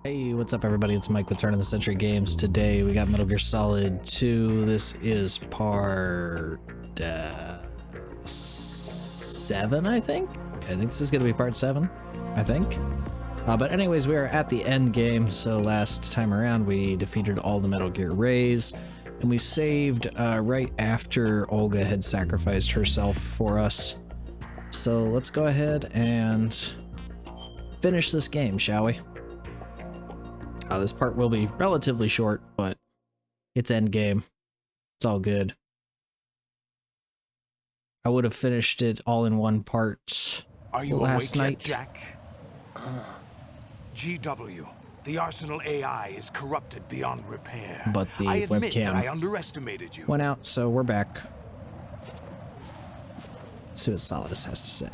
Hey, what's up everybody? It's Mike with Turn of the Century Games. Today we got Metal Gear Solid 2. This is part 7, I think? I think this is going to be part 7, I think. But anyways, we are at the end game. So last time around we defeated all the Metal Gear Rays. And we saved right after Olga had sacrificed herself for us. So let's go ahead and finish this game, shall we? This part will be relatively short, but it's endgame. It's all good. I would have finished it all in one part last night. Jack? GW, the Arsenal AI is corrupted beyond repair. But the I admit that I webcam underestimated you. went out, so we're back. See what Solidus has to say.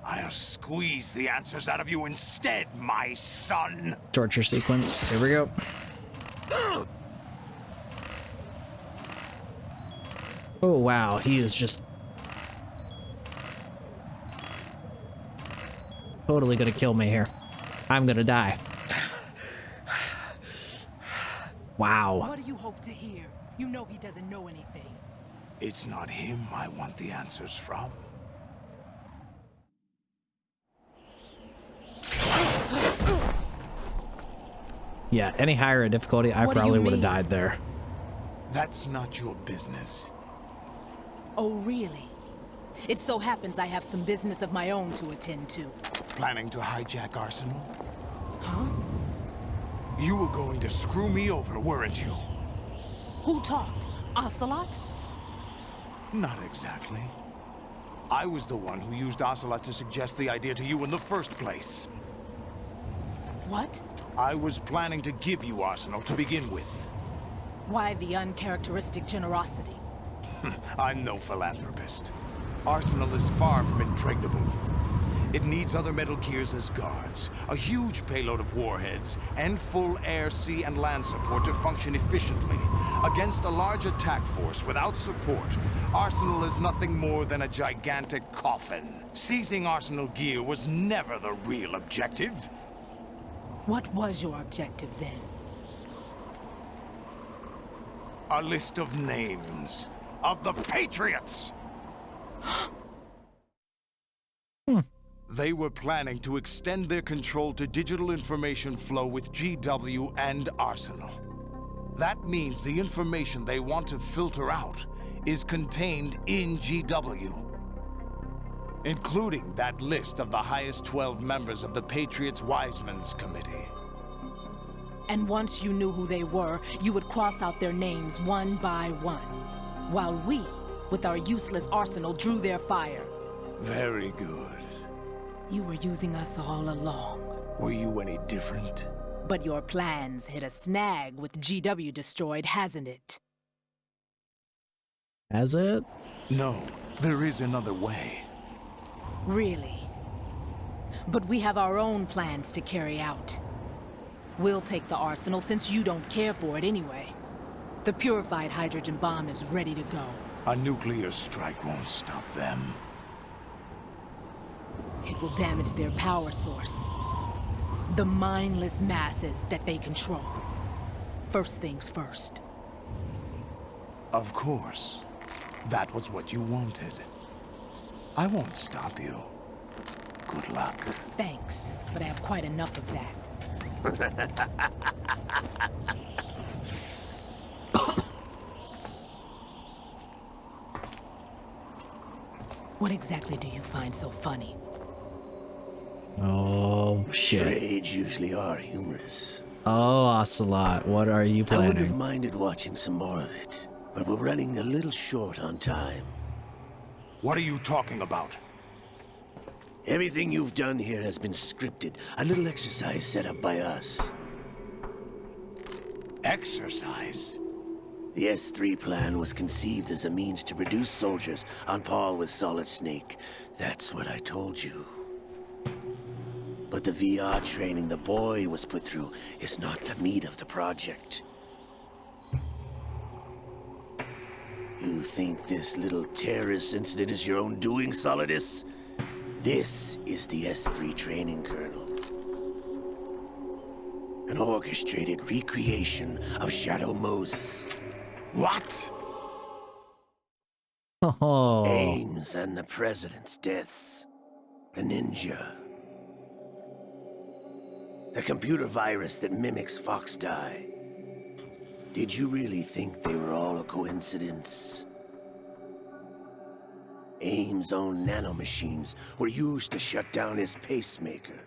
I'll squeeze the answers out of you instead, my son. Torture sequence. Here we go. Oh wow, he is just totally gonna kill me here. I'm gonna die. Wow. What do you hope to hear? You know he doesn't know anything. It's not him I want the answers from. Yeah, any higher in difficulty, I probably would have died there. That's not your business. Oh, really? It so happens I have some business of my own to attend to. Planning to hijack Arsenal? Huh? You were going to screw me over, weren't you? Who talked? Ocelot? Not exactly. I was the one who used Ocelot to suggest the idea to you in the first place. What? I was planning to give you Arsenal to begin with. Why the uncharacteristic generosity? I'm no philanthropist. Arsenal is far from impregnable. It needs other Metal Gears as guards, a huge payload of warheads, and full air, sea, and land support to function efficiently. Against a large attack force without support, Arsenal is nothing more than a gigantic coffin. Seizing Arsenal gear was never the real objective. What was your objective then? A list of names of the Patriots! They were planning to extend their control to digital information flow with GW and Arsenal. That means the information they want to filter out is contained in GW, including that list of the highest 12 members of the Patriots Wiseman's Committee. And once you knew who they were, you would cross out their names one by one, while we, with our useless arsenal, drew their fire. Very good. You were using us all along. Were you any different? But your plans hit a snag with GW destroyed, hasn't it? Has it? No, there is another way. Really? But we have our own plans to carry out. We'll take the arsenal since you don't care for it anyway. The purified hydrogen bomb is ready to go. A nuclear strike won't stop them. It will damage their power source. The mindless masses that they control. First things first. Of course. That was what you wanted. I won't stop you. Good luck. Thanks, but I have quite enough of that. What exactly do you find so funny? Oh, shit. Raids usually are humorous. Oh, Ocelot, what are you I wouldn't have planning? minded watching some more of it, but we're running a little short on time. What are you talking about? Everything you've done here has been scripted, a little exercise set up by us. Exercise? The S3 plan was conceived as a means to produce soldiers on par with Solid Snake. That's what I told you. But the VR training the boy was put through is not the meat of the project. You think this little terrorist incident is your own doing, Solidus? This is the S3 training kernel. An orchestrated recreation of Shadow Moses. What? Oh. Ames and the president's deaths. The ninja. The computer virus that mimics Foxdie. Did you really think they were all a coincidence? Ames' own nanomachines were used to shut down his pacemaker.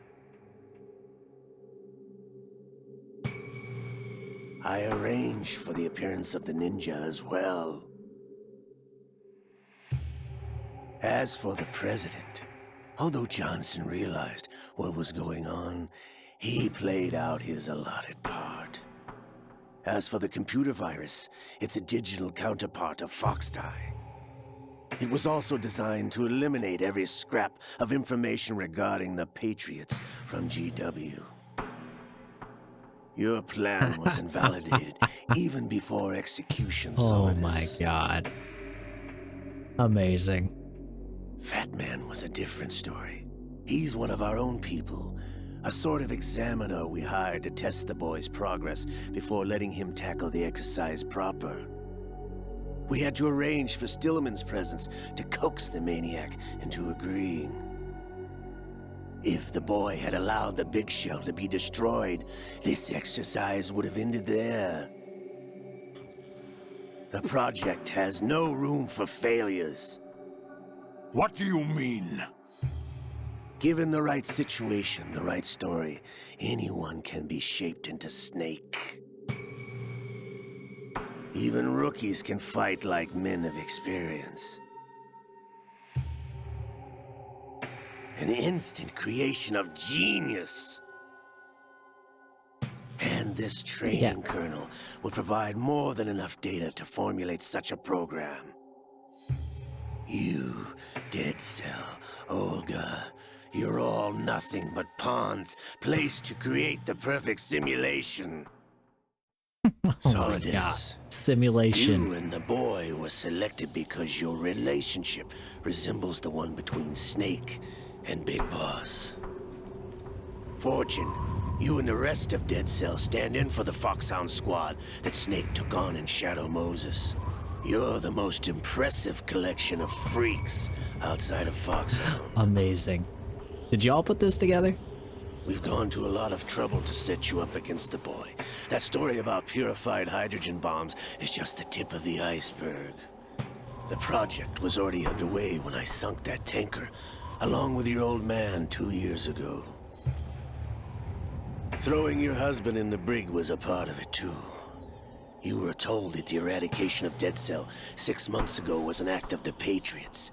I arranged for the appearance of the ninja as well. As for the president, although Johnson realized what was going on, he played out his allotted part. As for the computer virus, it's a digital counterpart of Foxdie. It was also designed to eliminate every scrap of information regarding the Patriots from GW. Your plan was invalidated even before execution, Oh Solidus. my god. Amazing. Fat Man was a different story. He's one of our own people. A sort of examiner we hired to test the boy's progress before letting him tackle the exercise proper. We had to arrange for Stillman's presence to coax the maniac into agreeing. If the boy had allowed the big shell to be destroyed, this exercise would have ended there. The project has no room for failures. What do you mean? Given the right situation, the right story, anyone can be shaped into Snake. Even rookies can fight like men of experience. An instant creation of genius. And this training kernel will provide more than enough data to formulate such a program. You, Dead Cell, Olga, you're all nothing but pawns placed to create the perfect simulation. Solidus, Simulation. you and the boy were selected because your relationship resembles the one between Snake and Big Boss. Fortune, you and the rest of Dead Cell stand in for the Foxhound squad that Snake took on in Shadow Moses. You're the most impressive collection of freaks outside of Foxhound. Amazing. Did you all put this together? We've gone to a lot of trouble to set you up against the boy. That story about purified hydrogen bombs is just the tip of the iceberg. The project was already underway when I sunk that tanker, along with your old man 2 years ago. Throwing your husband in the brig was a part of it too. You were told that the eradication of Dead Cell 6 months ago was an act of the Patriots.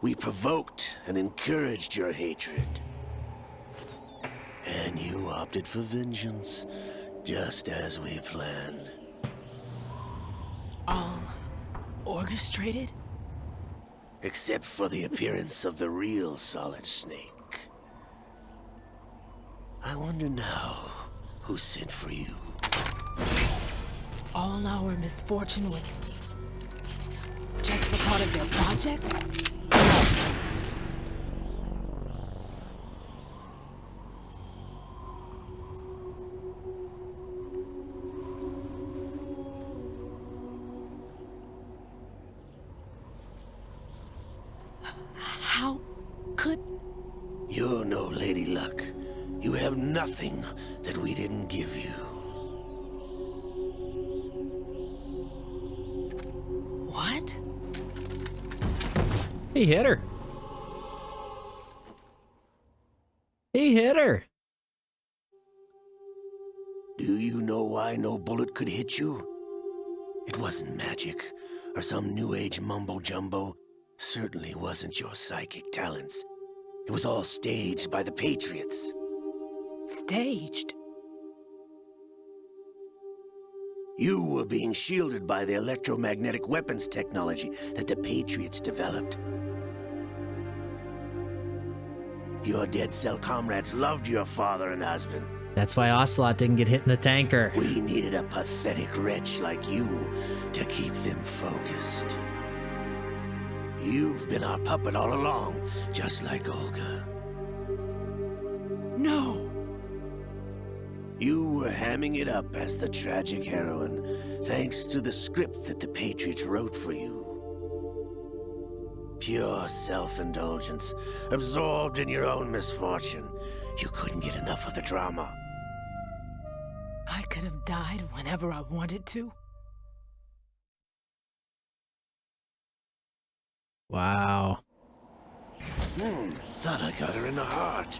We provoked and encouraged your hatred. And you opted for vengeance, just as we planned. All orchestrated? Except for the appearance of the real Solid Snake. I wonder now who sent for you. All our misfortune was just a part of their project? How could... You're no Lady Luck. You have nothing that we didn't give you. What? He hit her. He hit her. Do you know why no bullet could hit you? It wasn't magic, or some new age mumbo-jumbo. Certainly wasn't your psychic talents. It was all staged by the Patriots. Staged? You were being shielded by the electromagnetic weapons technology that the Patriots developed. Your Dead Cell comrades loved your father and husband. That's why Ocelot didn't get hit in the tanker. We needed a pathetic wretch like you to keep them focused. You've been our puppet all along, just like Olga. No! You were hamming it up as the tragic heroine, thanks to the script that the Patriots wrote for you. Pure self-indulgence, absorbed in your own misfortune. You couldn't get enough of the drama. I could have died whenever I wanted to. Wow. Thought I got her in the heart.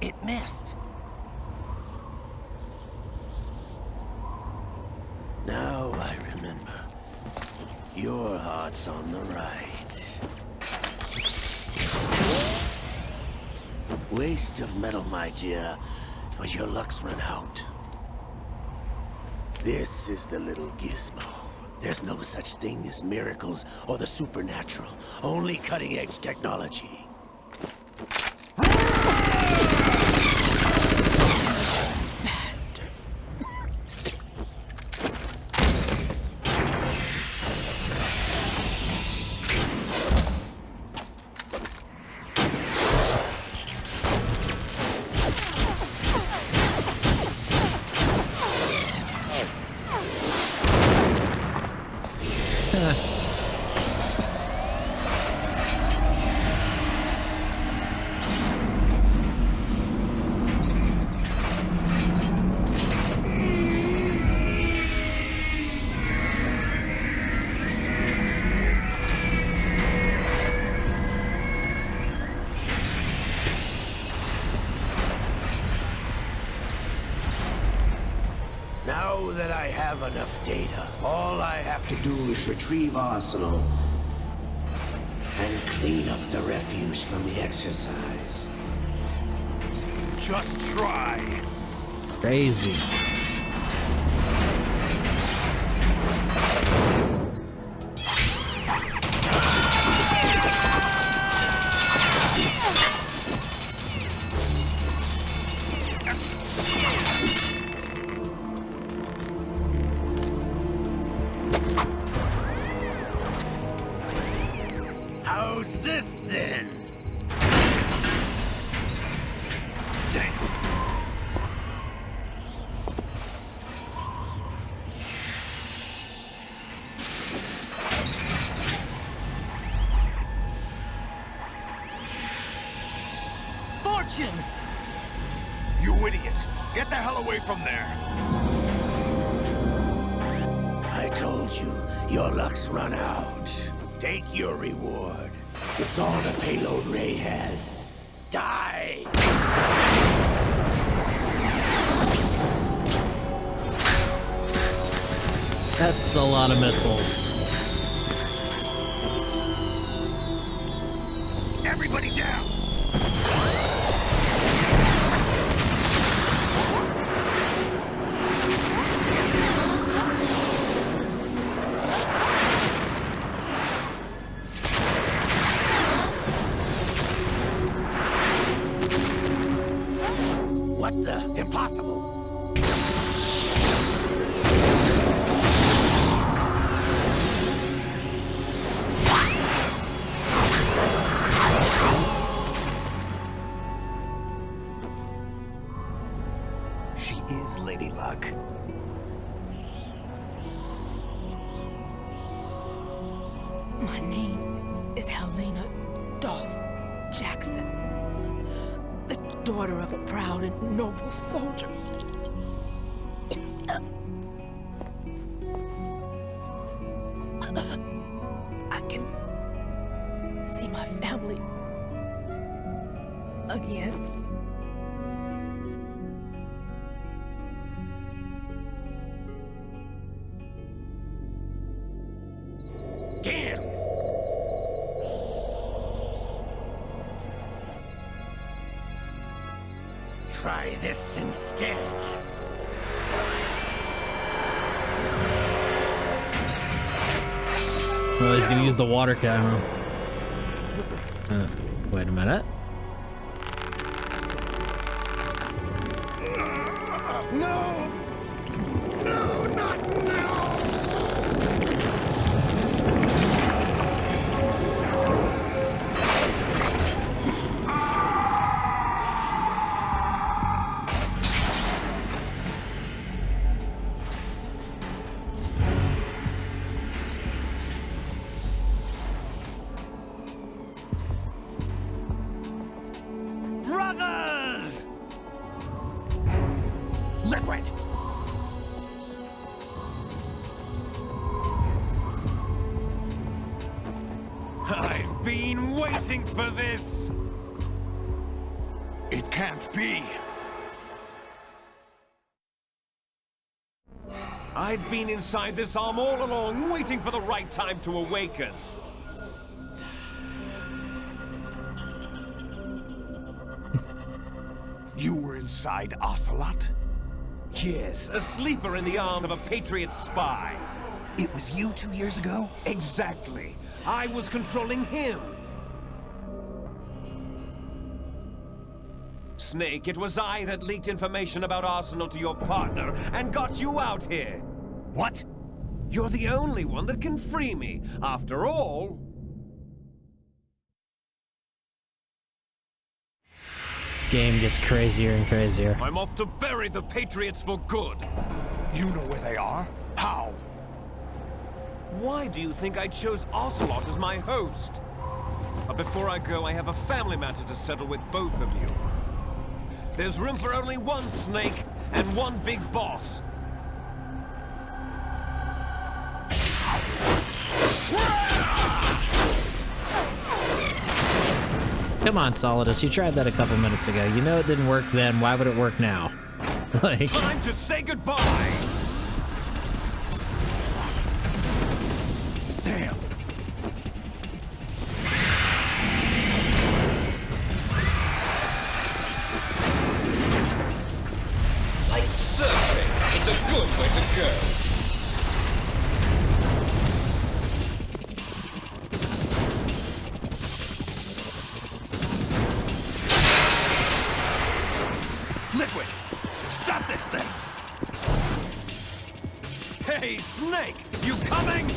It missed. Now I remember. Your heart's on the right. Waste of metal, my dear, but your luck's run out. This is the little gizmo. There's no such thing as miracles or the supernatural, only cutting-edge technology. Bastard. Now that I have enough data, all I have to do is retrieve Arsenal and clean up the refuse from the exercise. Just try. Crazy. How's this then? Damn. Fortune! You idiot! Get the hell away from there! I told you, your luck's run out. Take your reward. It's all the payload Ray has. Die! That's a lot of missiles. Everybody down! What the? Impossible! She is Lady Luck. My name is Helena Dolph Jackson. The daughter of a proud and noble soldier. I can see my family again. Damn! Try this instead. Well, he's gonna use the water camera. Wait a minute. No! I've been waiting for this! It can't be. I've been inside this arm all along, waiting for the right time to awaken. You were inside Ocelot? Yes, a sleeper in the arm of a Patriot spy. It was you 2 years ago? Exactly. I was controlling him. Snake, it was I that leaked information about Arsenal to your partner and got you out here. What? You're the only one that can free me. After all... This game gets crazier and crazier. I'm off to bury the Patriots for good. You know where they are? How? Why do you think I chose Ocelot as my host? But before I go, I have a family matter to settle with both of you. There's room for only one Snake and one big boss. Come on, Solidus, you tried that a couple minutes ago. You know it didn't work then, why would it work now? Like... Time to say goodbye! Damn. Like surfing, it's a good way to go. Liquid! Stop this thing! Hey, Snake! You coming?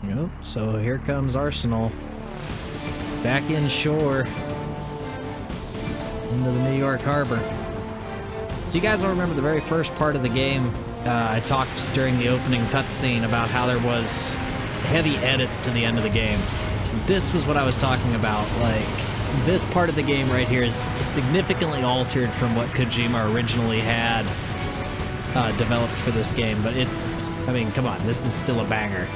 Yep, so here comes Arsenal. Back inshore. Into the New York Harbor. So you guys will remember the very first part of the game, I talked during the opening cutscene about how there was heavy edits to the end of the game. So this was what I was talking about. Like, this part of the game right here is significantly altered from what Kojima originally had developed for this game. But it's, I mean, come on, this is still a banger.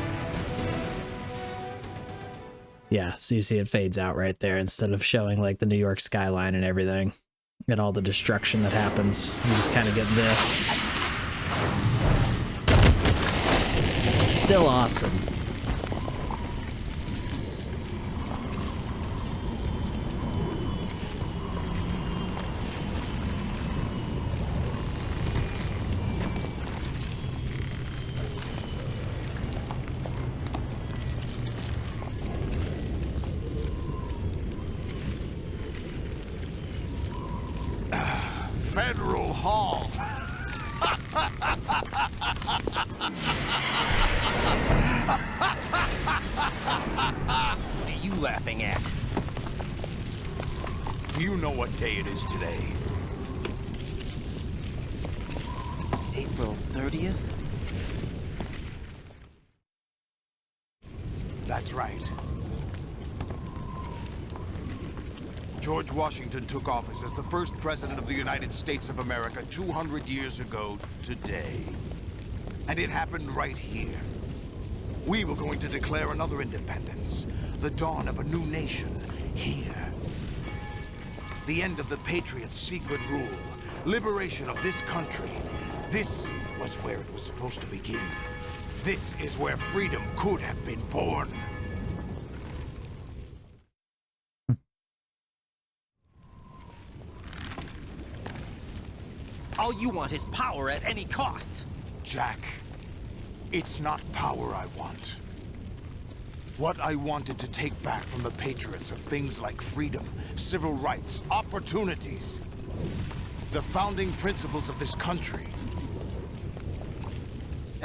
Yeah, so you see it fades out right there instead of showing like the New York skyline and everything and all the destruction that happens. You just kind of get this. Still awesome. Federal Hall. What are you laughing at? Do you know what day it is today? April 30th? That's right. George Washington took office as the first president of the United States of America 200 years ago today. And it happened right here. We were going to declare another independence, the dawn of a new nation here. The end of the Patriots' secret rule, liberation of this country. This was where it was supposed to begin. This is where freedom could have been born. All you want is power at any cost. Jack, it's not power I want. What I wanted to take back from the Patriots are things like freedom, civil rights, opportunities. The founding principles of this country.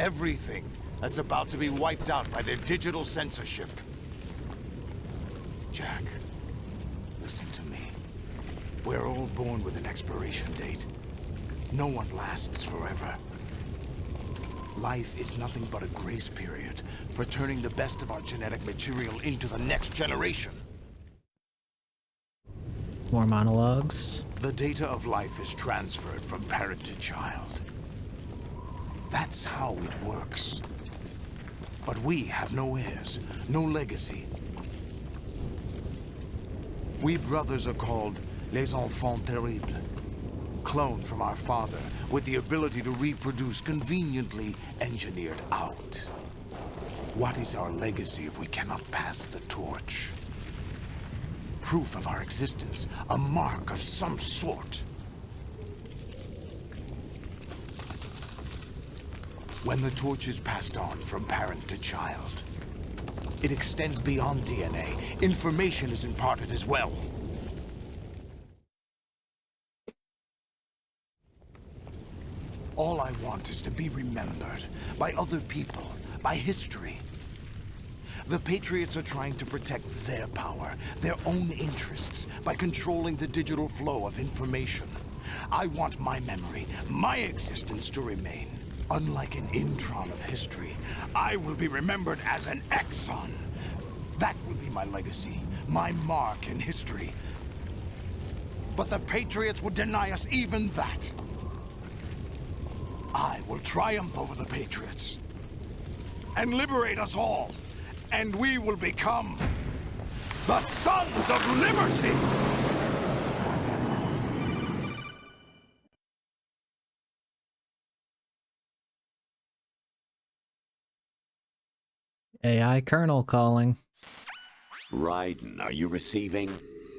Everything that's about to be wiped out by their digital censorship. Jack, listen to me. We're all born with an expiration date. No one lasts forever. Life is nothing but a grace period for turning the best of our genetic material into the next generation. More monologues. The data of life is transferred from parent to child. That's how it works. But we have no heirs, no legacy. We brothers are called les enfants terribles. Cloned from our father, with the ability to reproduce conveniently engineered out. What is our legacy if we cannot pass the torch? Proof of our existence, a mark of some sort. When the torch is passed on from parent to child, it extends beyond DNA. Information is imparted as well. All I want is to be remembered by other people, by history. The Patriots are trying to protect their power, their own interests, by controlling the digital flow of information. I want my memory, my existence to remain. Unlike an intron of history, I will be remembered as an exon. That will be my legacy, my mark in history. But the Patriots would deny us even that. I will triumph over the Patriots and liberate us all, and we will become the Sons of Liberty! AI Colonel calling. Raiden, are you receiving?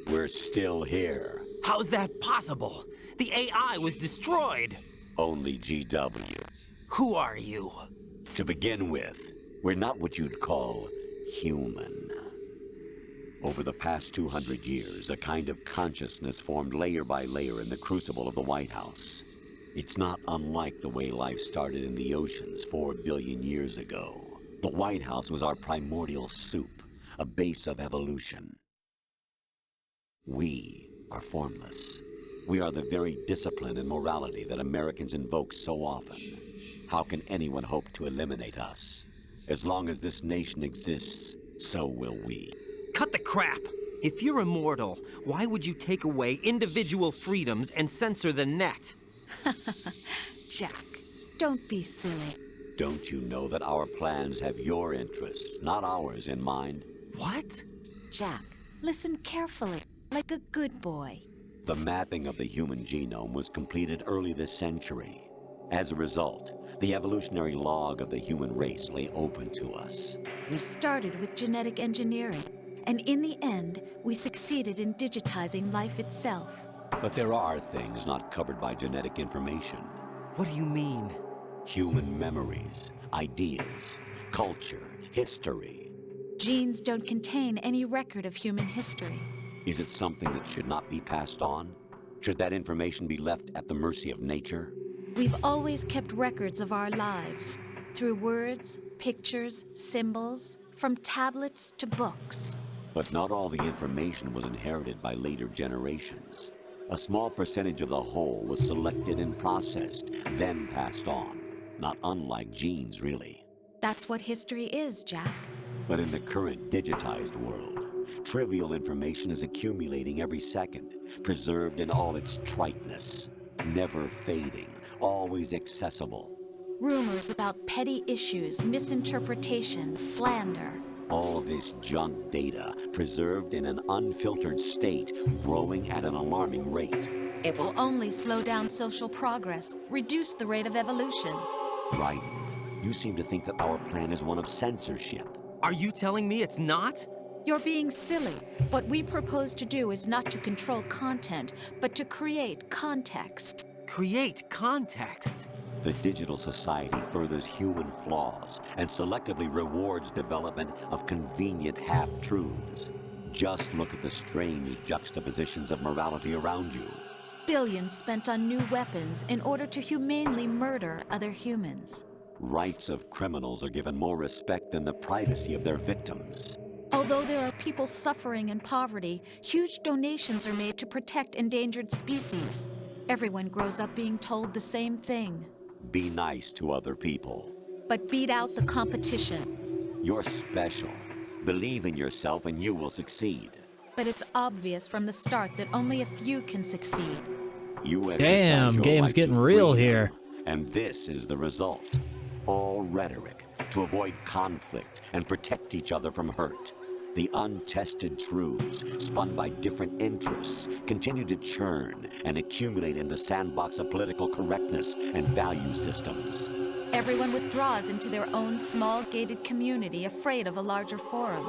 We're still here. How's that possible? The AI was destroyed. Only GW. Who are you? To begin with, we're not what you'd call human. Over the past 200 years, a kind of consciousness formed layer by layer in the crucible of the White House. It's not unlike the way life started in the oceans 4 billion years ago. The White House was our primordial soup, a base of evolution. We are formless. We are the very discipline and morality that Americans invoke so often. How can anyone hope to eliminate us? As long as this nation exists, so will we. Cut the crap! If you're immortal, why would you take away individual freedoms and censor the net? Jack, don't be silly. Don't you know that our plans have your interests, not ours, in mind? What? Jack, listen carefully, like a good boy. The mapping of the human genome was completed early this century. As a result, the evolutionary log of the human race lay open to us. We started with genetic engineering, and in the end, we succeeded in digitizing life itself. But there are things not covered by genetic information. What do you mean? Human memories, ideas, culture, history. Genes don't contain any record of human history. Is it something that should not be passed on? Should that information be left at the mercy of nature? We've always kept records of our lives, through words, pictures, symbols, from tablets to books. But not all the information was inherited by later generations. A small percentage of the whole was selected and processed, then passed on. Not unlike genes, really. That's what history is, Jack. But in the current digitized world, trivial information is accumulating every second, preserved in all its triteness, never fading, always accessible. Rumors about petty issues, misinterpretations, slander. All this junk data, preserved in an unfiltered state, growing at an alarming rate. It will only slow down social progress, reduce the rate of evolution. Right. You seem to think that our plan is one of censorship. Are you telling me it's not? You're being silly. What we propose to do is not to control content, but to create context. Create context. The digital society furthers human flaws and selectively rewards development of convenient half-truths. Just look at the strange juxtapositions of morality around you. Billions spent on new weapons in order to humanely murder other humans. Rights of criminals are given more respect than the privacy of their victims. Although there are people suffering in poverty, huge donations are made to protect endangered species. Everyone grows up being told the same thing. Be nice to other people. But beat out the competition. You're special. Believe in yourself and you will succeed. But it's obvious from the start that only a few can succeed. You Damn, exercise your game's right getting to real freedom, here. And this is the result. All rhetoric to avoid conflict and protect each other from hurt. The untested truths, spun by different interests, continue to churn and accumulate in the sandbox of political correctness and value systems. Everyone withdraws into their own small gated community, afraid of a larger forum.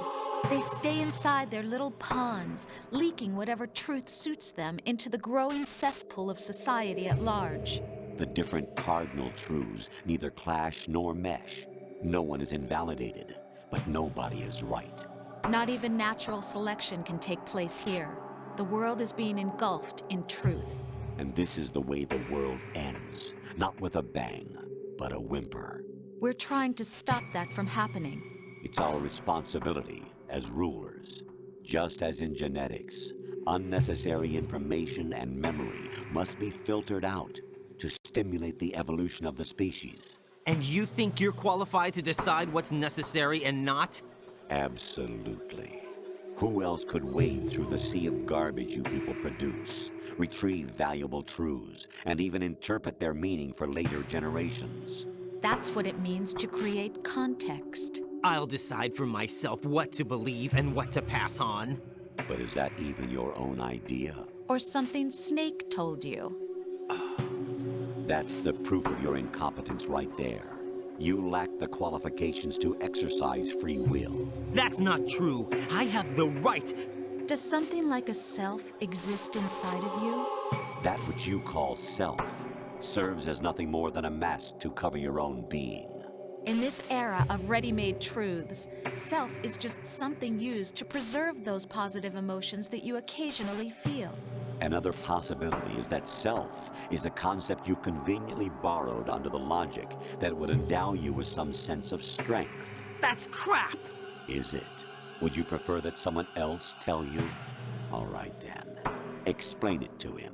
They stay inside their little ponds, leaking whatever truth suits them into the growing cesspool of society at large. The different cardinal truths neither clash nor mesh. No one is invalidated, but nobody is right. Not even natural selection can take place here. The world is being engulfed in truth. And this is the way the world ends. Not with a bang, but a whimper. We're trying to stop that from happening. It's our responsibility as rulers. Just as in genetics, unnecessary information and memory must be filtered out to stimulate the evolution of the species. And you think you're qualified to decide what's necessary and not? Absolutely. Who else could wade through the sea of garbage you people produce, retrieve valuable truths, and even interpret their meaning for later generations? That's what it means to create context. I'll decide for myself what to believe and what to pass on. But is that even your own idea? Or something Snake told you. That's the proof of your incompetence right there. You lack the qualifications to exercise free will. That's not true. I have the right. Does something like a self exist inside of you? That which you call self serves as nothing more than a mask to cover your own being. In this era of ready-made truths, self is just something used to preserve those positive emotions that you occasionally feel. Another possibility is that self is a concept you conveniently borrowed under the logic that would endow you with some sense of strength. That's crap! Is it? Would you prefer that someone else tell you? All right then. Explain it to him.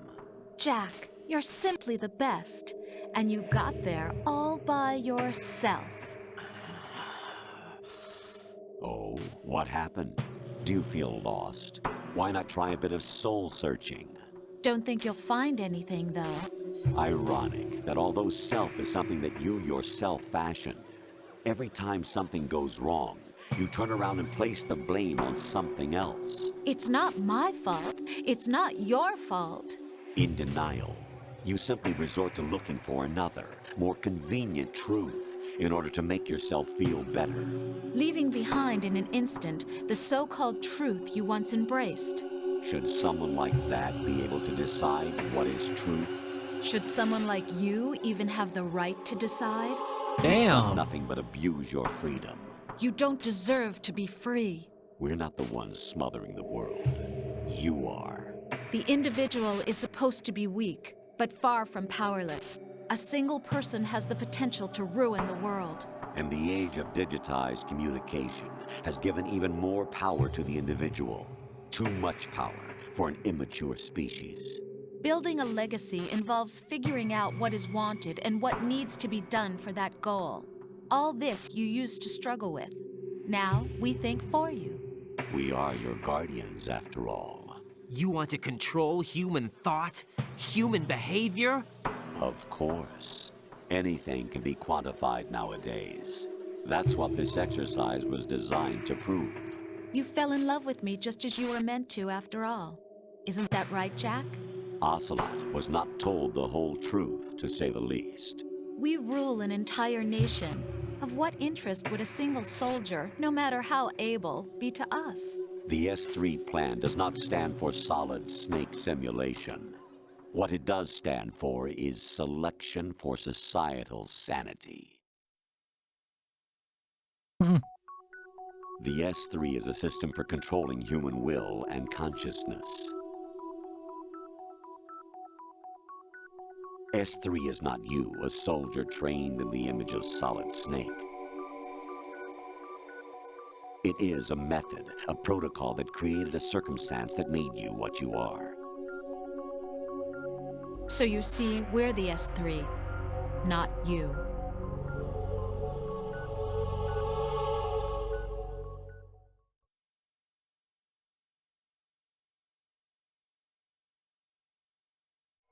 Jack, you're simply the best, and you got there all by yourself. Oh, what happened? Do you feel lost? Why not try a bit of soul searching? Don't think you'll find anything, though. Ironic that although self is something that you yourself fashioned, every time something goes wrong, you turn around and place the blame on something else. It's not my fault. It's not your fault. In denial, you simply resort to looking for another, more convenient truth in order to make yourself feel better. Leaving behind in an instant the so-called truth you once embraced. Should someone like that be able to decide what is truth? Should someone like you even have the right to decide? Damn. Nothing but abuse your freedom. You don't deserve to be free. We're not the ones smothering the world. You are. The individual is supposed to be weak, but far from powerless. A single person has the potential to ruin the world. And the age of digitized communication has given even more power to the individual. Too much power for an immature species. Building a legacy involves figuring out what is wanted and what needs to be done for that goal. All this you used to struggle with. Now we think for you. We are your guardians, after all. You want to control human thought? Human behavior? Of course. Anything can be quantified nowadays. That's what this exercise was designed to prove. You fell in love with me just as you were meant to, after all. Isn't that right, Jack? Ocelot was not told the whole truth, to say the least. We rule an entire nation. Of what interest would a single soldier, no matter how able, be to us? The S3 plan does not stand for solid snake simulation. What it does stand for is selection for societal sanity. The S3 is a system for controlling human will and consciousness. S3 is not you, a soldier trained in the image of Solid Snake. It is a method, a protocol that created a circumstance that made you what you are. So you see, we're the S3, not you.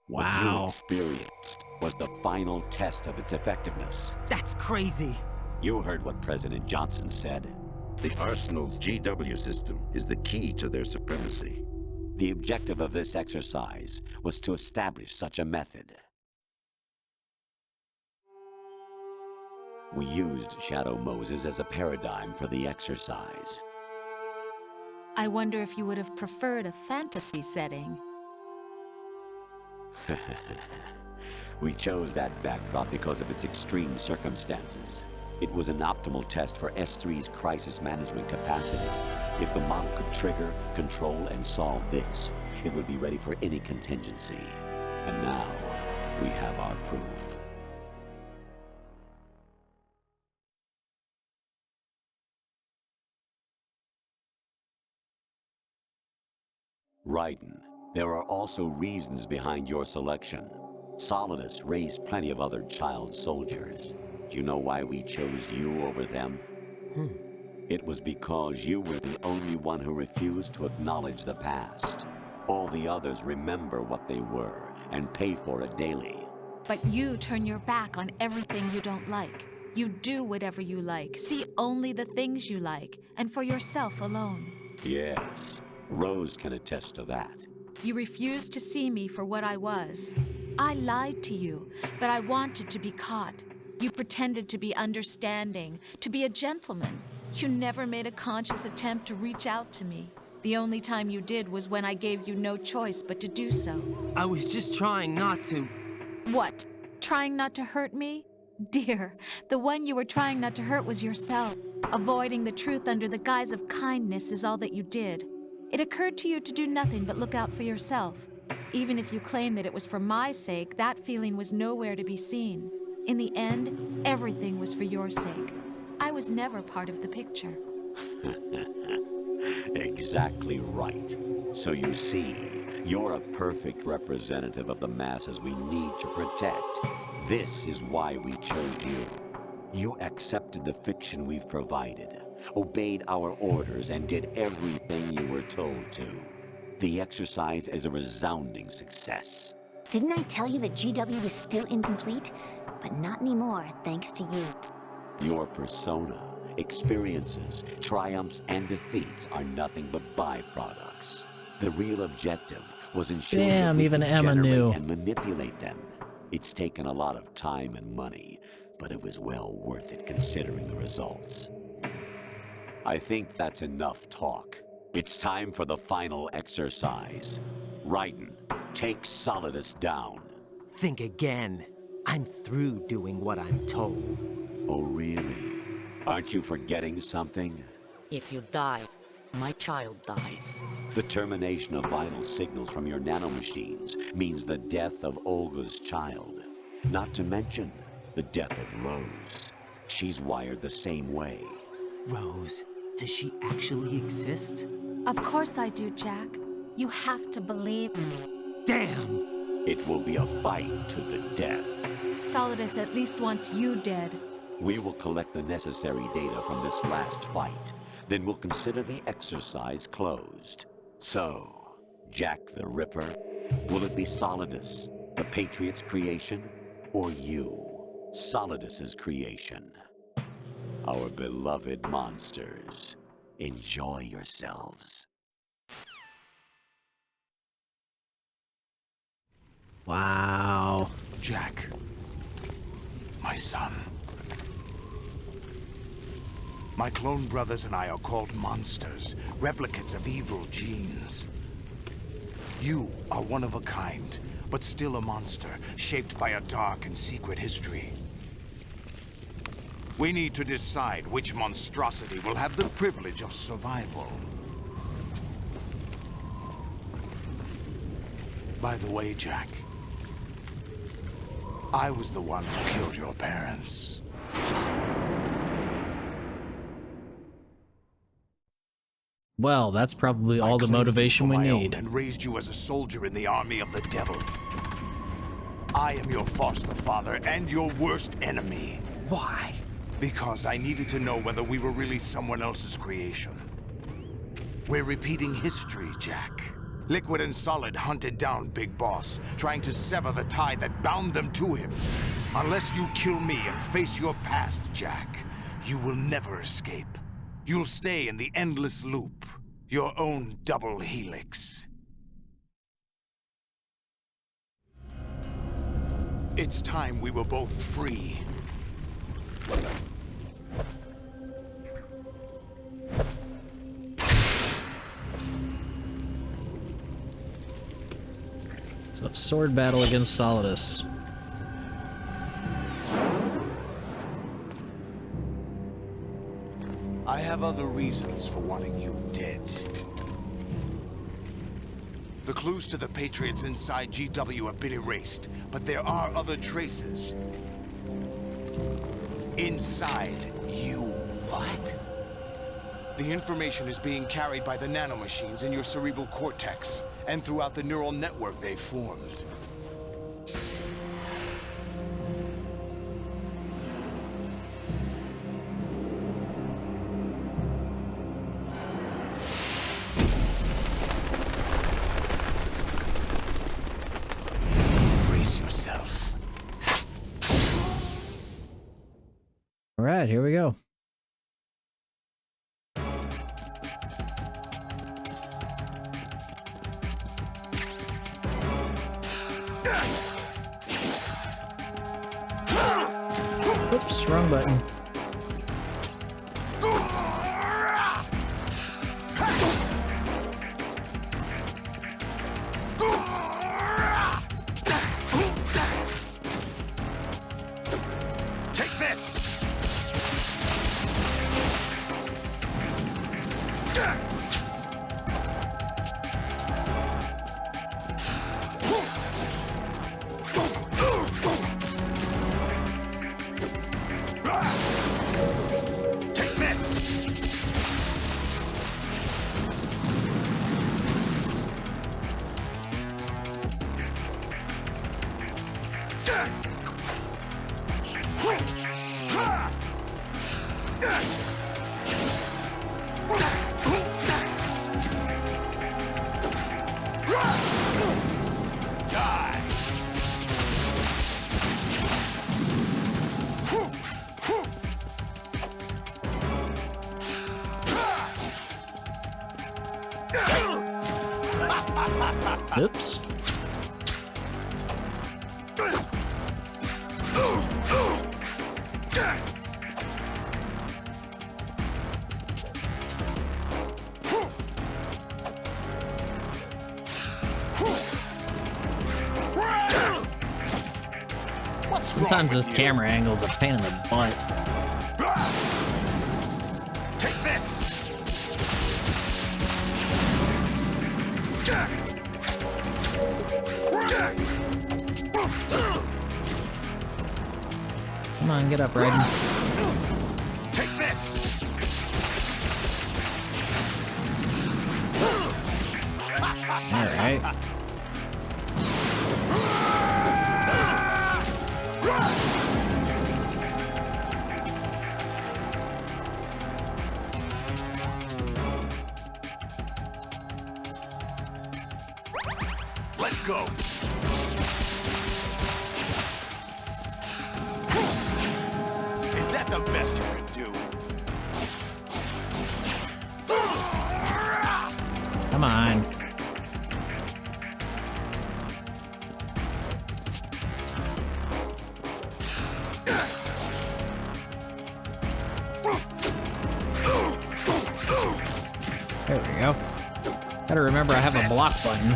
What you Wow. experienced was the final test of its effectiveness. That's crazy. You heard what President Johnson said. The Arsenal's GW system is the key to their supremacy. The objective of this exercise was to establish such a method. We used Shadow Moses as a paradigm for the exercise. I wonder if you would have preferred a fantasy setting. We chose that backdrop because of its extreme circumstances. It was an optimal test for S3's crisis management capacity. If the model could trigger, control, and solve this, it would be ready for any contingency. And now, we have our proof. Raiden, there are also reasons behind your selection. Solidus raised plenty of other child soldiers. Do you know why we chose you over them? It was because you were the only one who refused to acknowledge the past. All the others remember what they were and pay for it daily. But you turn your back on everything you don't like. You do whatever you like, see only the things you like, and for yourself alone. Yes, Rose can attest to that. You refused to see me for what I was. I lied to you, but I wanted to be caught. You pretended to be understanding, to be a gentleman. You never made a conscious attempt to reach out to me. The only time you did was when I gave you no choice but to do so. I was just trying not to. What? Trying not to hurt me? Dear, the one you were trying not to hurt was yourself. Avoiding the truth under the guise of kindness is all that you did. It occurred to you to do nothing but look out for yourself. Even if you claim that it was for my sake, that feeling was nowhere to be seen. In the end, everything was for your sake. I was never part of the picture. Exactly right. So you see, you're a perfect representative of the masses we need to protect. This is why we chose you. You accepted the fiction we've provided, obeyed our orders, and did everything you were told to. The exercise is a resounding success. Didn't I tell you that GW was still incomplete? But not anymore, thanks to you. Your persona, experiences, triumphs, and defeats are nothing but byproducts. The real objective was ensuring that we even could Emma generate knew. and manipulate them. It's taken a lot of time and money, but it was well worth it considering the results. I think that's enough talk. It's time for the final exercise. Raiden, take Solidus down. Think again. I'm through doing what I'm told. Oh, really? Aren't you forgetting something? If you die, my child dies. The termination of vital signals from your nanomachines means the death of Olga's child. Not to mention the death of Rose. She's wired the same way. Rose, does she actually exist? Of course I do, Jack. You have to believe me. Damn! It will be a fight to the death. Solidus at least wants you dead. We will collect the necessary data from this last fight. Then we'll consider the exercise closed. So, Jack the Ripper, will it be Solidus, the Patriot's creation, or you, Solidus's creation? Our beloved monsters, enjoy yourselves. Wow. Jack, my son. My clone brothers and I are called monsters, replicates of evil genes. You are one of a kind, but still a monster, shaped by a dark and secret history. We need to decide which monstrosity will have the privilege of survival. By the way, Jack, I was the one who killed your parents. Well, that's probably all the claimed you motivation for we my own need. and raised you as a soldier in the army of the devil. I am your foster father and your worst enemy. Why? Because I needed to know whether we were really someone else's creation. We're repeating history, Jack. Liquid and Solid hunted down Big Boss, trying to sever the tie that bound them to him. Unless you kill me and face your past, Jack, you will never escape. You'll stay in the endless loop, your own double helix. It's time we were both free. So, sword battle against Solidus. I have other reasons for wanting you dead. The clues to the Patriots inside GW have been erased, but there are other traces. Inside you. What? The information is being carried by the nanomachines in your cerebral cortex, and throughout the neural network they've formed. Brace yourself. All right, here we go. Oops, wrong button. Take this! Take this! Die! Oops. Sometimes this camera angle is a pain in the butt. Take this! Come on, get up, Raiden. Take this! Alright. Let's go! Is that the best you can do? Come on. There we go. Gotta remember I have a block button.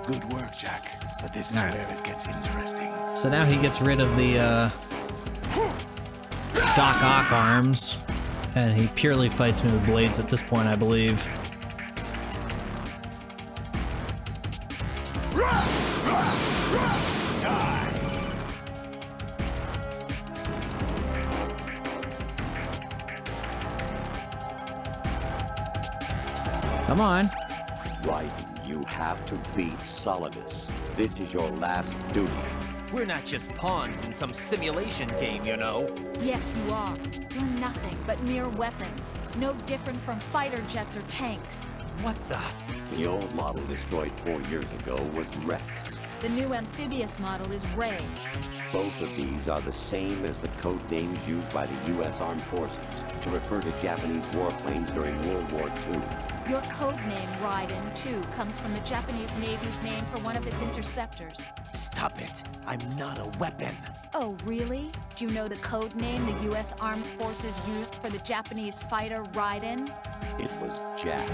Good work, Jack. But this is where it gets interesting. So now he gets rid of the Doc Ock arms, and he purely fights me with blades at this point, I believe. Come on. Raiden, you have to beat Solidus. This is your last duty. We're not just pawns in some simulation game, you know. Yes, you are. You're nothing but mere weapons. No different from fighter jets or tanks. What the? The old model destroyed 4 years ago was Rex. The new amphibious model is Ray. Both of these are the same as the code names used by the U.S. Armed Forces to refer to Japanese warplanes during World War II. Your code name, Raiden, too, comes from the Japanese Navy's name for one of its interceptors. Stop it. I'm not a weapon. Oh, really? Do you know the code name the U.S. Armed Forces used for the Japanese fighter Raiden? It was Jack.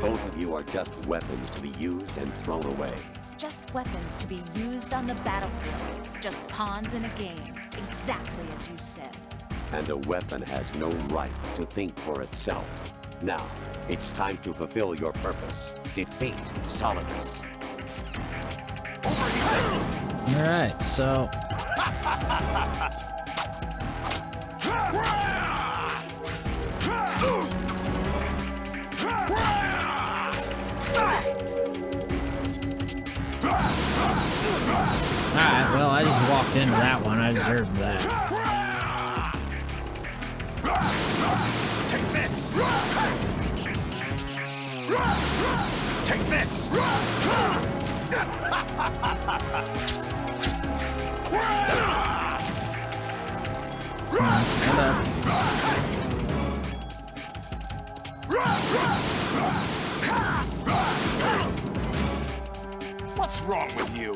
Both of you are just weapons to be used and thrown away. Just weapons to be used on the battlefield. Just pawns in a game. Exactly as you said. And a weapon has no right to think for itself. Now, it's time to fulfill your purpose. Defeat Solidus. Alright, so... Alright, well, I just walked into that one. I deserved that. Take this! Take this! Come on, stand up. What's wrong with you?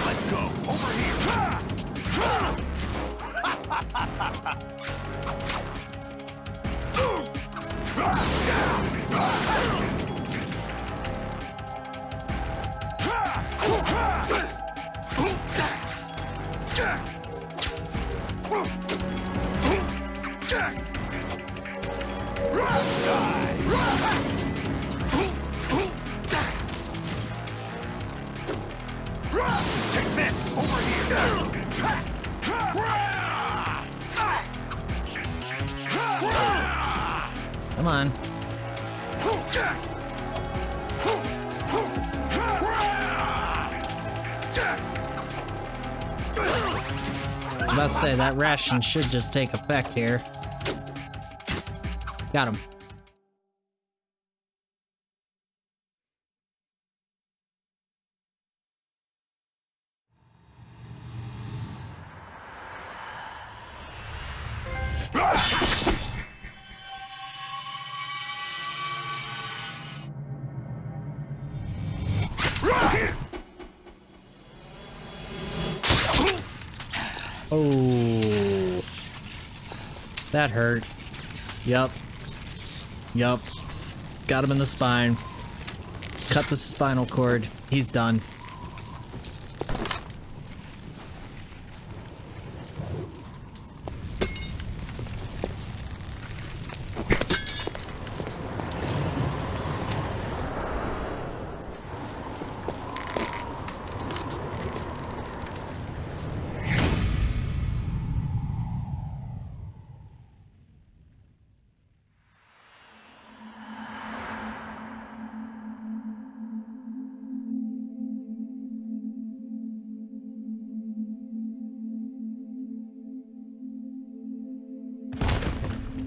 Let's go. Over here. Take this! Over here! Come on. I was about to say, that ration should just take effect here. Got him. Oh, that hurt. Yup. Yup. Got him in the spine. Cut the spinal cord. He's done.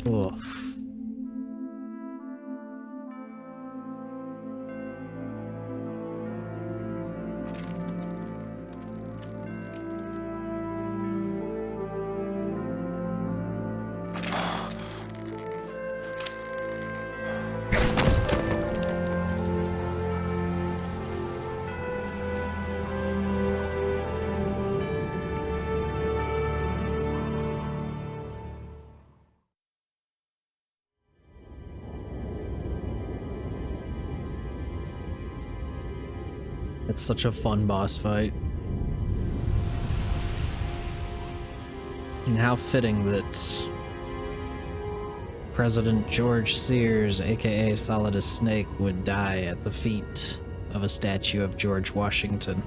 Oof. It's such a fun boss fight. And how fitting that President George Sears, aka Solidus Snake, would die at the feet of a statue of George Washington.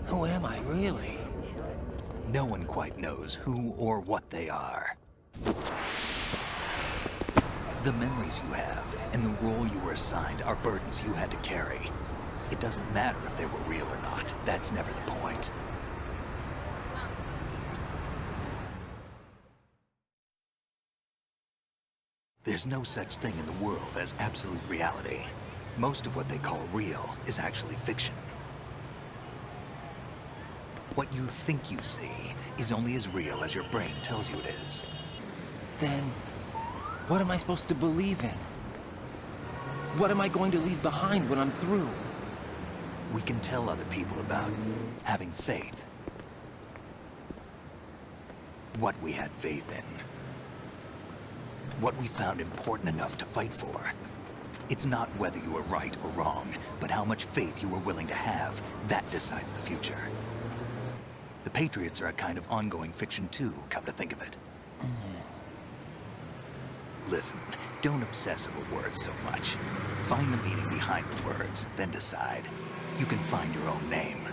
Who am I, really? No one quite knows who or what they are. The memories you have and the role you were assigned are burdens you had to carry. It doesn't matter if they were real or not. That's never the point. There's no such thing in the world as absolute reality. Most of what they call real is actually fiction. What you think you see is only as real as your brain tells you it is. Then, what am I supposed to believe in? What am I going to leave behind when I'm through? We can tell other people about having faith. What we had faith in. What we found important enough to fight for. It's not whether you were right or wrong, but how much faith you were willing to have. That decides the future. The Patriots are a kind of ongoing fiction too, come to think of it. Listen, don't obsess over words so much. Find the meaning behind the words, then decide. You can find your own name.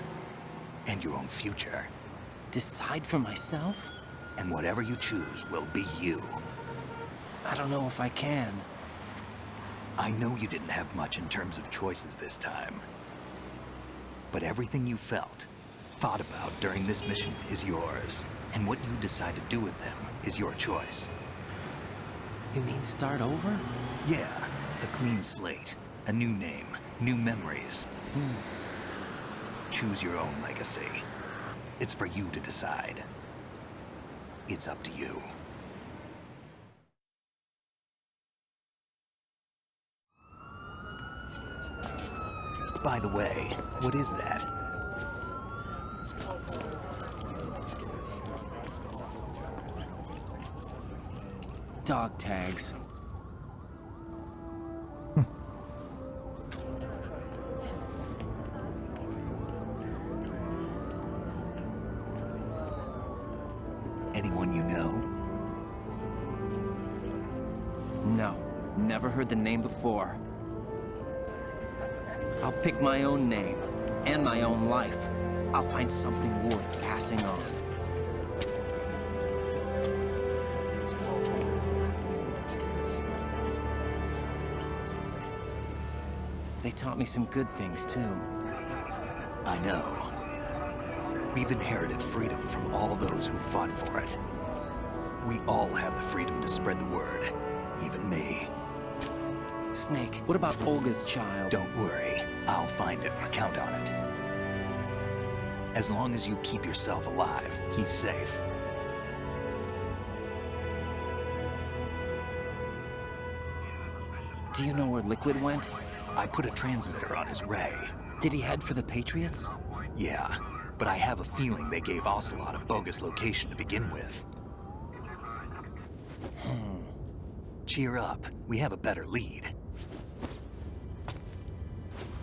And your own future. Decide for myself? And whatever you choose will be you. I don't know if I can. I know you didn't have much in terms of choices this time. But everything you felt, thought about during this mission is yours. And what you decide to do with them is your choice. You mean start over? Yeah, a clean slate, a new name, new memories. Choose your own legacy. It's for you to decide. It's up to you. By the way, what is that? Dog tags. Anyone you know? No, never heard the name before. I'll pick my own name, and my own life. I'll find something worth passing on. They taught me some good things, too. I know. We've inherited freedom from all those who fought for it. We all have the freedom to spread the word, even me. Snake, what about Olga's child? Don't worry, I'll find him, count on it. As long as you keep yourself alive, he's safe. Do you know where Liquid went? I put a transmitter on his ray. Did he head for the Patriots? Yeah, but I have a feeling they gave Ocelot a bogus location to begin with. Cheer up, we have a better lead.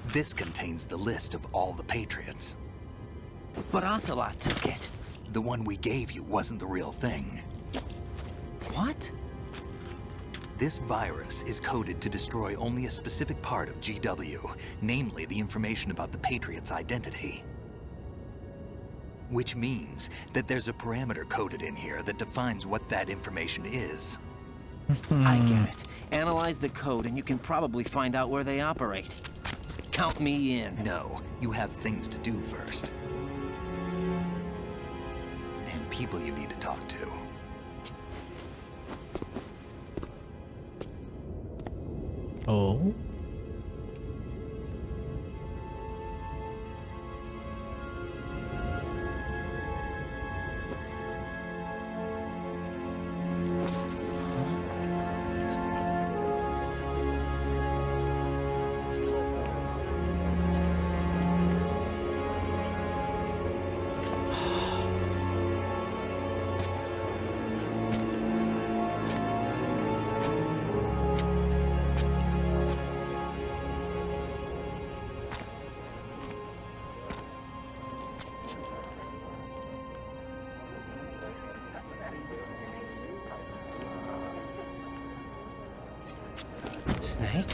This contains the list of all the Patriots. But Ocelot took it. The one we gave you wasn't the real thing. What? This virus is coded to destroy only a specific part of GW, namely the information about the Patriot's identity. Which means that there's a parameter coded in here that defines what that information is. I get it. Analyze the code and you can probably find out where they operate. Count me in. No, you have things to do first. And people you need to talk to. Oh? Snake?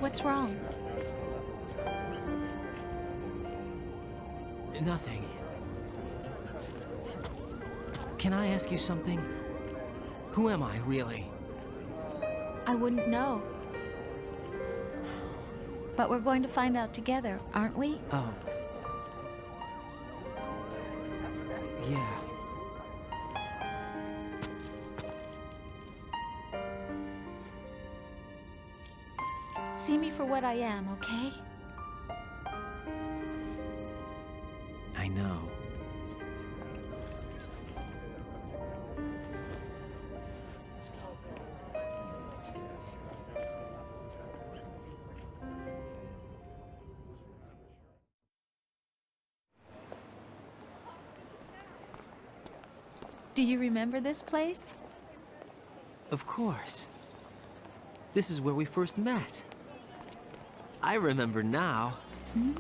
What's wrong? Nothing. Can I ask you something? Who am I, really? I wouldn't know. But we're going to find out together, aren't we? Oh. Yeah. See me for what I am, okay? I know. Do you remember this place? Of course. This is where we first met. I remember now. Hmm?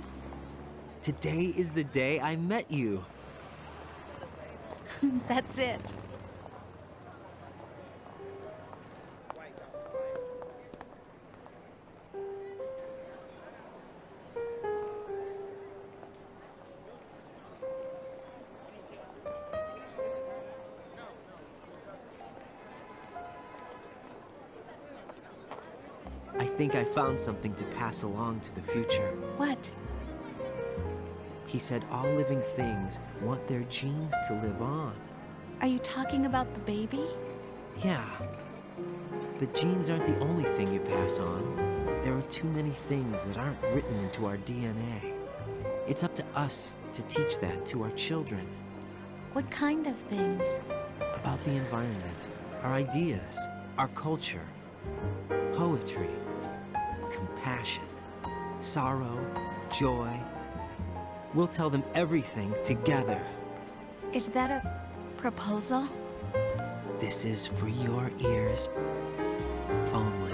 Today is the day I met you. That's it. I think I found something to pass along to the future. What? He said all living things want their genes to live on. Are you talking about the baby? Yeah. The genes aren't the only thing you pass on. There are too many things that aren't written into our DNA. It's up to us to teach that to our children. What kind of things? About the environment, our ideas, our culture, poetry, compassion, sorrow, joy. We'll tell them everything together. Is that a proposal? This is for your ears only.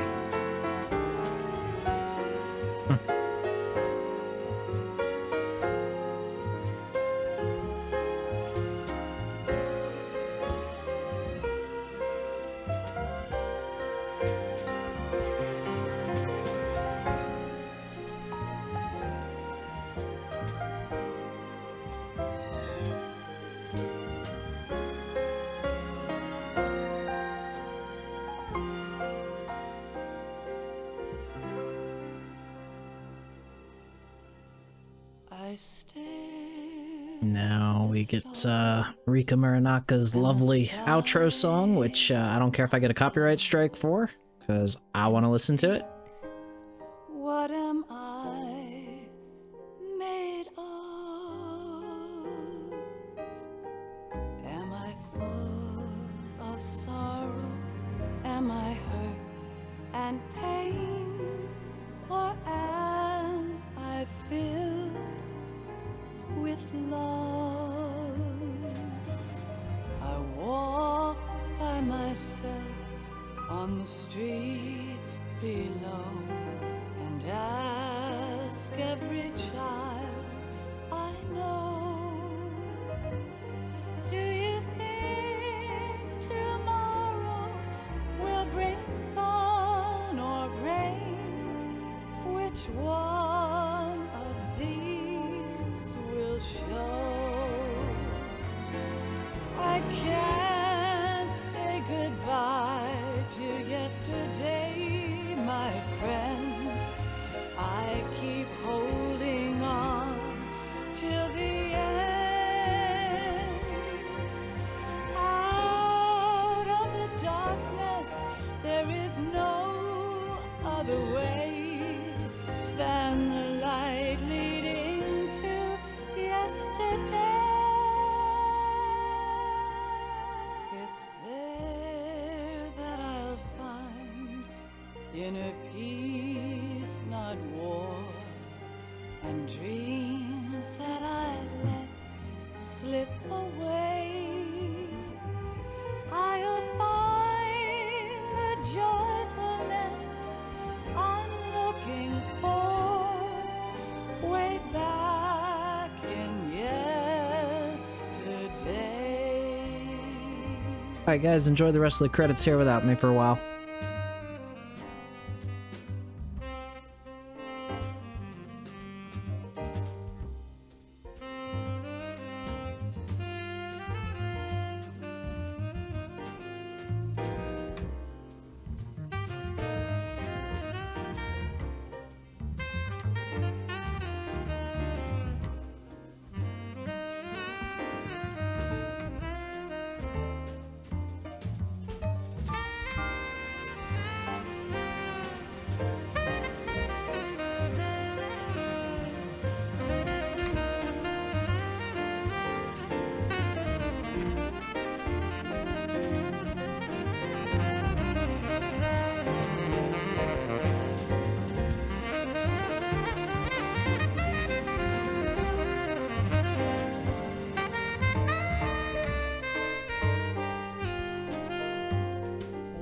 Now we get Rika Muranaka's lovely outro song, which I don't care if I get a copyright strike for, because I want to listen to it. What am I made of? Am I full of sorrow? Am I hurt and pain? Or am I filled with love? I walk by myself on the streets below and ask every child I know, do you think tomorrow will bring sun or rain? Which one of these will show I can't say goodbye to yesterday, my friend. I keep holding on till the end. Out of the darkness, there is no other way than the light leading to yesterday. It's there that I'll find inner peace, not war, and dreams that I let slip away. I'll find the joyfulness I'm looking for way back in yesterday. Alright guys, enjoy the rest of the credits here without me for a while.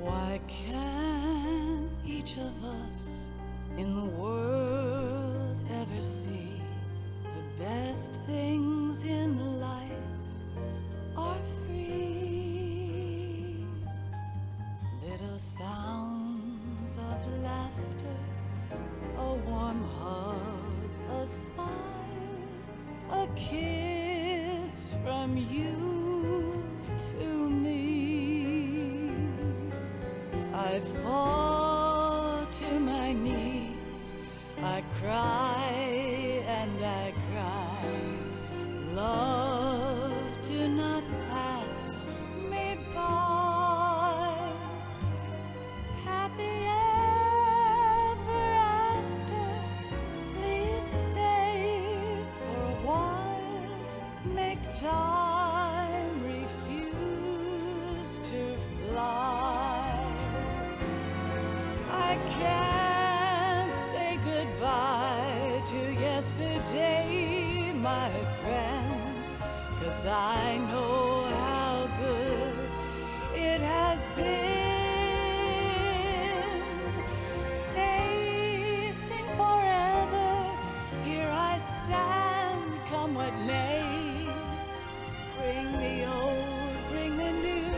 Why can't each of us in the world ever see the best things in life are free? Little sounds of laughter, a warm hug, a smile, a kiss from you to me. I fall to my knees, I cry and I cry. Love, do not pass me by. Happy ever after, please stay for a while. Make time refuse to fly. I can't say goodbye to yesterday, my friend, 'cause I know how good it has been. Facing forever, here I stand, come what may. Bring the old, bring the new,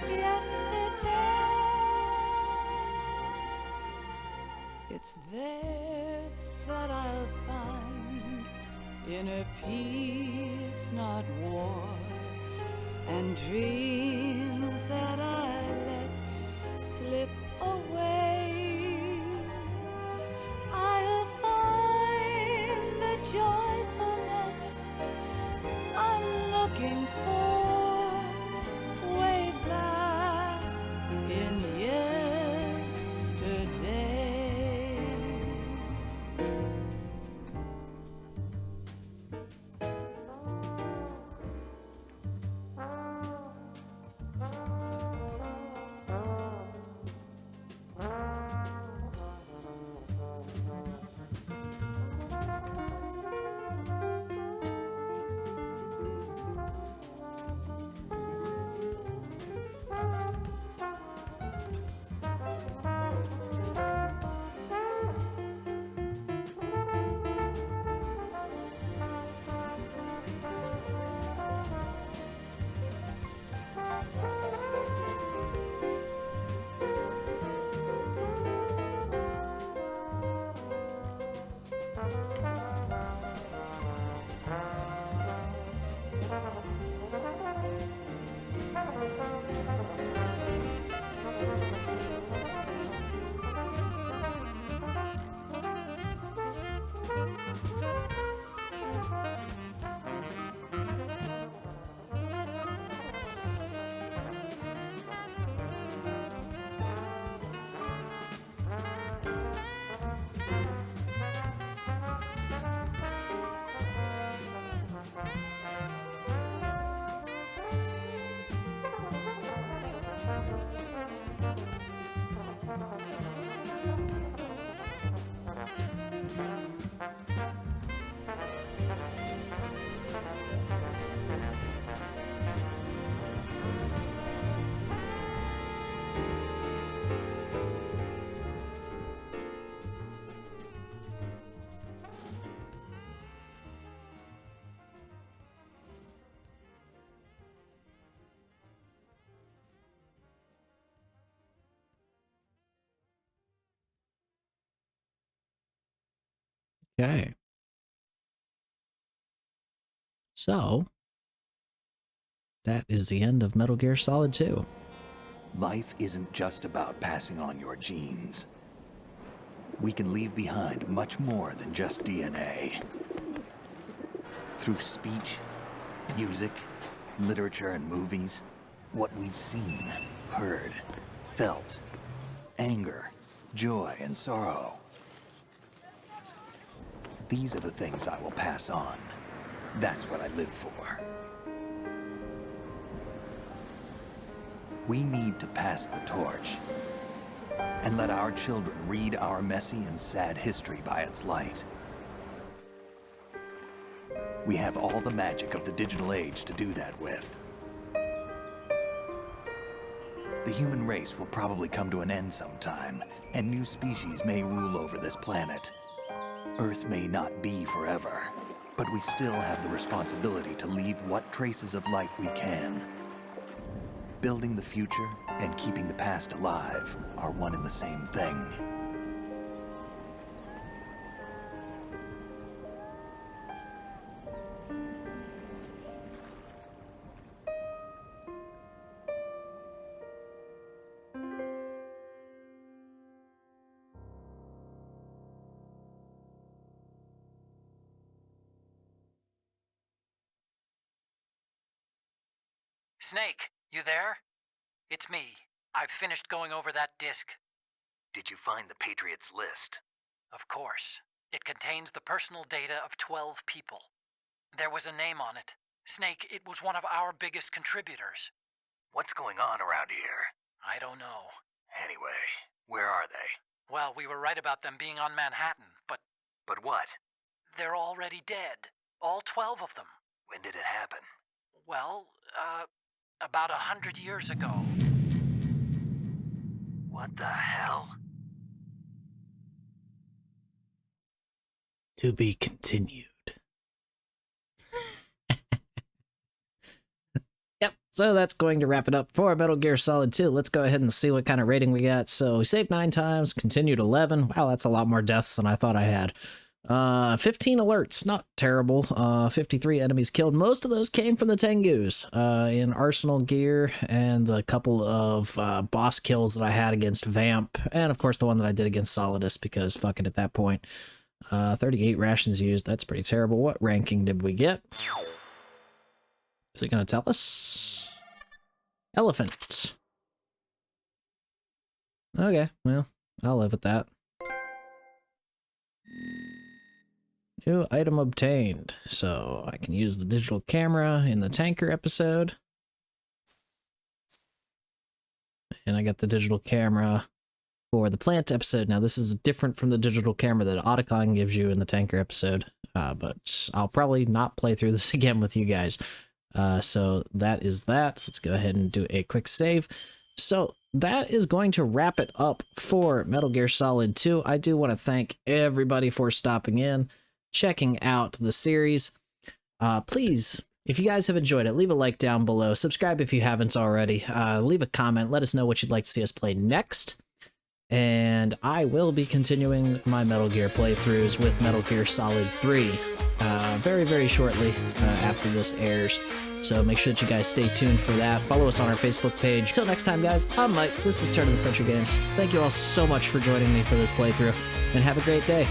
yesterday. It's there that I'll find inner peace, not war, and dreams that I let slip away. I'll find the joyfulness I'm looking for way back in yesterday. Okay. So, that is the end of Metal Gear Solid 2. Life isn't just about passing on your genes. We can leave behind much more than just DNA. Through speech, music, literature, and movies, what we've seen, heard, felt, anger, joy, and sorrow. These are the things I will pass on. That's what I live for. We need to pass the torch and let our children read our messy and sad history by its light. We have all the magic of the digital age to do that with. The human race will probably come to an end sometime, and new species may rule over this planet. Earth may not be forever, but we still have the responsibility to leave what traces of life we can. Building the future and keeping the past alive are one and the same thing. Snake, you there? It's me. I've finished going over that disk. Did you find the Patriots list? Of course. It contains the personal data of 12 people. There was a name on it. Snake, it was one of our biggest contributors. What's going on around here? I don't know. Anyway, where are they? Well, we were right about them being on Manhattan, but... But what? They're already dead. All 12 of them. When did it happen? Well, about 100 years ago. What the hell? To be continued. Yep, so that's going to wrap it up for Metal Gear Solid 2. Let's go ahead and see what kind of rating we got. So we saved 9 times, continued 11. Wow, that's a lot more deaths than I thought I had. 15 alerts, not terrible. 53 enemies killed. Most of those came from the Tengus in Arsenal gear, and the couple of boss kills that I had against Vamp, and of course the one that I did against Solidus, because fuck it at that point. 38 rations used. That's pretty terrible. What ranking did we get? Is it going to tell us? Elephant. Okay, well, I'll live with that. New item obtained. So I can use the digital camera in the tanker episode. And I got the digital camera for the plant episode. Now this is different from the digital camera that Otacon gives you in the tanker episode. But I'll probably not play through this again with you guys. So that is that. Let's go ahead and do a quick save. So that is going to wrap it up for Metal Gear Solid 2. I do want to thank everybody for stopping in, checking out the series. Please, if you guys have enjoyed it, leave a like down below. Subscribe if you haven't already. Leave a comment. Let us know what you'd like to see us play next. And I will be continuing my Metal Gear playthroughs with Metal Gear Solid 3 very, very shortly after this airs. So make sure that you guys stay tuned for that. Follow us on our Facebook page. Till next time, guys, I'm Mike. This is Turn of the Century Games. Thank you all so much for joining me for this playthrough, and have a great day.